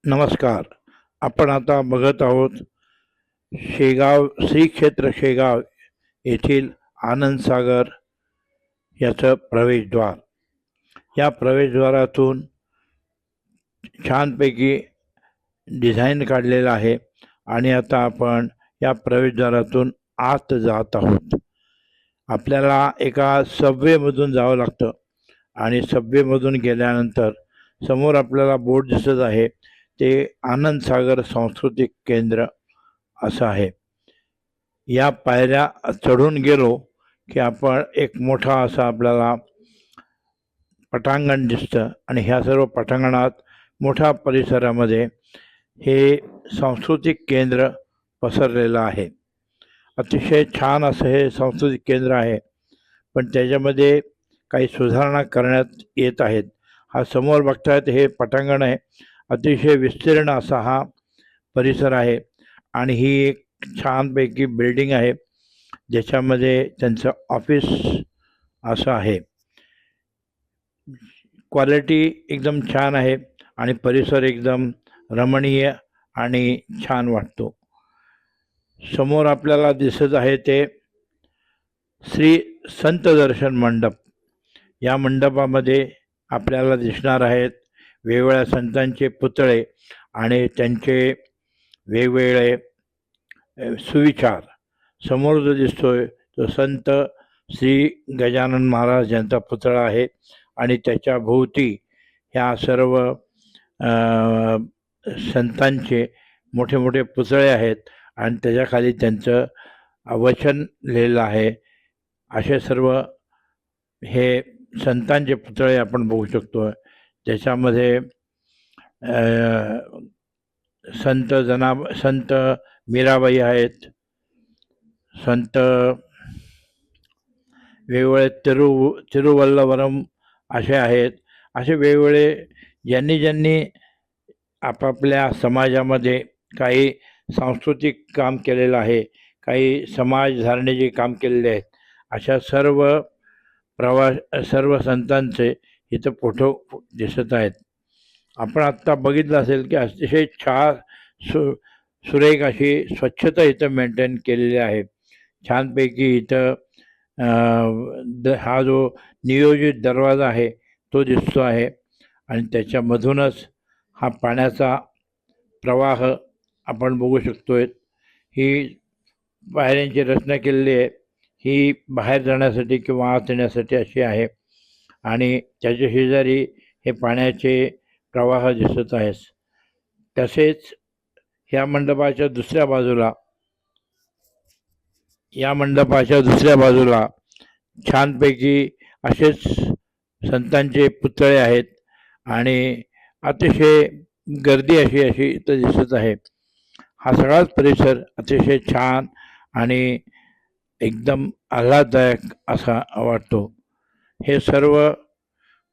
नमस्कार. आपण आता बघत आहोत शेगाव श्री क्षेत्र शेगाव येथील आनंदसागर याचं प्रवेशद्वार. या प्रवेशद्वारातून छानपैकी डिझाईन काढलेलं आहे आणि आता आपण या प्रवेशद्वारातून आत जात आहोत. आपल्याला एका सबवेमधून जावं लागतं आणि सबवेमधून गेल्यानंतर समोर आपल्याला बोर्ड दिसत आहे, ते आनंदसागर सांस्कृतिक केंद्र असं आहे. या पायऱ्या चढून गेलो की आपण एक मोठा असा आपल्याला पटांगण दिसतं आणि ह्या सर्व पटांगणात मोठ्या परिसरामध्ये हे सांस्कृतिक केंद्र पसरलेलं आहे. अतिशय छान असं हे सांस्कृतिक केंद्र आहे, पण त्याच्यामध्ये काही सुधारणा करण्यात येत आहेत. हा समोर बघतायत हे पटांगण आहे. अतिशय विस्तीर्ण असा हा परिसर आहे आणि ही एक छानपैकी बिल्डिंग आहे ज्याच्यामध्ये त्यांचं ऑफिस असं आहे. क्वालिटी एकदम छान आहे आणि परिसर एकदम रमणीय आणि छान वाटतो. समोर आपल्याला दिसत आहे ते श्री संत दर्शन मंडप. या मंडपामध्ये आपल्याला दिसणार आहेत वेगवेगळ्या संतांचे पुतळे आणि त्यांचे वेगवेगळे सुविचार. समोर जो दिसतोय तो संत श्री गजानन महाराज यांचा पुतळा आहे आणि त्याच्या भोवती ह्या सर्व संतांचे मोठे मोठे पुतळे आहेत आणि त्याच्याखाली त्यांचं वचन लिहिलं आहे. असे सर्व हे संतांचे पुतळे आपण बघू शकतो. त्याच्यामध्ये संत मीराबाई आहेत, संत वेगवेगळे तिरुवल्लवरम असे आहेत. असे वेगवेगळे ज्यांनी आपापल्या समाजामध्ये काही सांस्कृतिक काम केलेलं आहे, काही समाजधारणेचे काम केलेले आहेत, अशा सर्व संतांचे इथं फोटो दिसत आहेत. आपण आत्ता बघितलं असेल की अतिशय सुरेख अशी स्वच्छता इथं मेंटेन केलेली आहे. छानपैकी इथं हा जो नियोजित दरवाजा आहे तो दिसतो आहे आणि त्याच्यामधूनच हा पाण्याचा प्रवाह आपण बघू शकतोय. ही पायऱ्यांची रचना केलेली आहे, ही बाहेर जाण्यासाठी किंवा आत येण्यासाठी अशी आहे आणि त्याच्या शेजारी हे पाण्याचे प्रवाह दिसत आहेत. तसेच या मंडपाच्या दुसऱ्या बाजूला छानपैकी असेच संतांचे पुतळे आहेत आणि अतिशय गर्दी अशी इथं दिसत आहे. हा सगळाच परिसर अतिशय छान आणि एकदम आल्हाददायक असा वाटतो. हे सर्व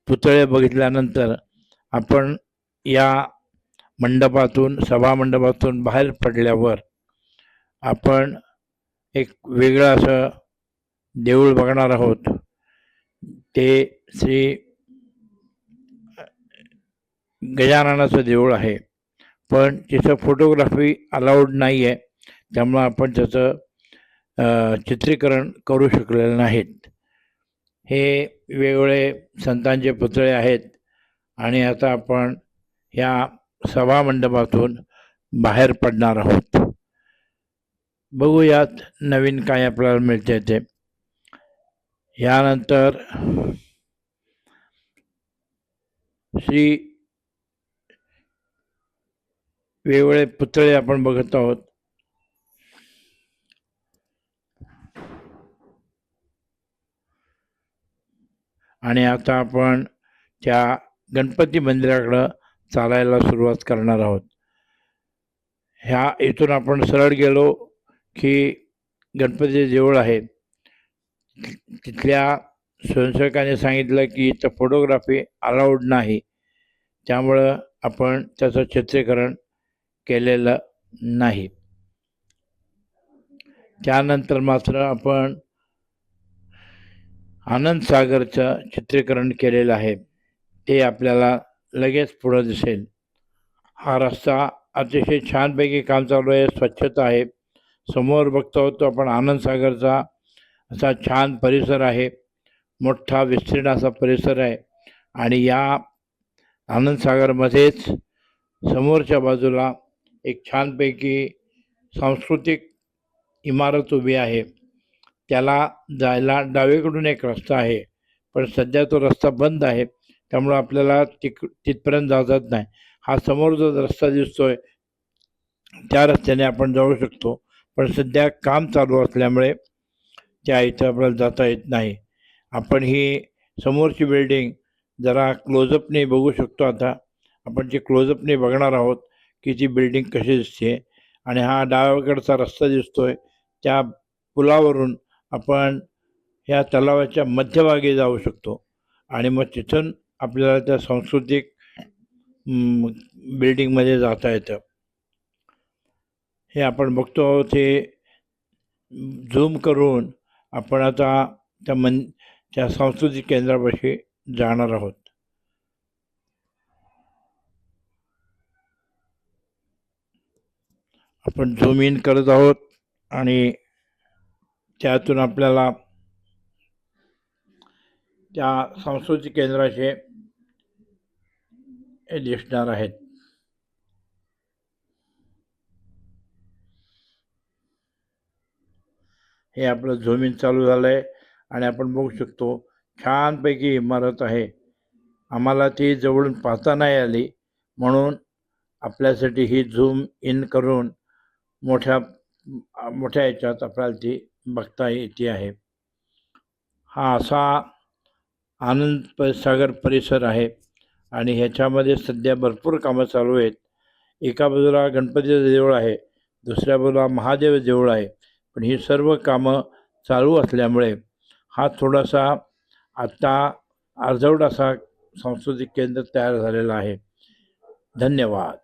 पुतळे बघितल्यानंतर आपण या सभा मंडपातून बाहेर पडल्यावर आपण एक वेगळं असं देऊळ बघणार आहोत. ते श्री गजाननाचं देऊळ आहे, पण तिथं फोटोग्राफी अलाउड नाही आहे, त्यामुळं आपण त्याचं चित्रीकरण करू शकलेलं नाहीत. हे वेगवेगळे संतांचे पुतळे आहेत आणि आता आपण ह्या सभा मंडपातून बाहेर पडणार आहोत. बघूयात नवीन काय आपल्याला मिळते ते. यानंतर वेगवेगळे पुतळे आपण बघत आहोत. आणि आता आपण त्या गणपती मंदिराकडं चालायला सुरुवात करणार आहोत. इथून आपण सरळ गेलो की गणपतीचे देऊळ आहे. तिथल्या स्वयंसेवकाने सांगितलं की इथं फोटोग्राफी अलाउड नाही, त्यामुळं आपण त्याचं चित्रीकरण केलेलं नाही. त्यानंतर मात्र आपण आनंदसागरचं चित्रीकरण केलेलं आहे, ते आपल्याला लगेच पुढं दिसेल. हा रस्ता अतिशय छानपैकी काम चालू आहे, स्वच्छता आहे. समोर बघतो तो आपण आनंदसागरचा असा छान परिसर आहे, मोठा विस्तीर्ण असा परिसर आहे. आणि या आनंदसागरमध्येच समोरच्या बाजूला एक छानपैकी सांस्कृतिक इमारत उभी आहे. त्याला जायला डावीकडून एक रस्ता आहे, पण सध्या तो रस्ता बंद आहे, त्यामुळं आपल्याला तिथपर्यंत जाता येत नाही. हा समोर जो रस्ता दिसतोय त्या रस्त्याने आपण जाऊ शकतो, पण सध्या काम चालू असल्यामुळे त्या इथं आपल्याला जाता येत नाही. आपण ही समोरची बिल्डिंग जरा क्लोजअपने बघू शकतो. आता आपण जी क्लोजअपने बघणार आहोत की ती बिल्डिंग कशी दिसते. आणि हा डावीकडचा रस्ता दिसतोय, त्या पुलावरून आपण ह्या तलावाच्या मध्यभागी जाऊ शकतो आणि मग तिथून आपल्याला त्या सांस्कृतिक बिल्डिंगमध्ये जाता येतं. हे आपण बघतो ते झूम करून आपण आता त्या सांस्कृतिक केंद्रापाशी जाणार आहोत. आपण झूम इन करत आहोत आणि त्यातून आपल्याला त्या सांस्कृतिक केंद्राचे दिसणार आहेत. हे आपलं झूम इन चालू झालं आहे आणि आपण बघू शकतो छानपैकी इमारत आहे. आम्हाला ती जवळून पाहता नाही आली, म्हणून आपल्यासाठी ही झूम इन करून मोठ्या याच्यात आपल्याला ती बघता येते आहे. हा असा आनंद सागर परिसर आहे आणि ह्याच्यामध्ये सध्या भरपूर कामं चालू आहेत. एका बाजूला गणपतीचं देऊळ आहे, दुसऱ्या बाजूला महादेव देऊळ आहे. पण ही सर्व कामं चालू असल्यामुळे हा थोडासा आत्ता अर्धवट असा सांस्कृतिक केंद्र तयार झालेला आहे. धन्यवाद.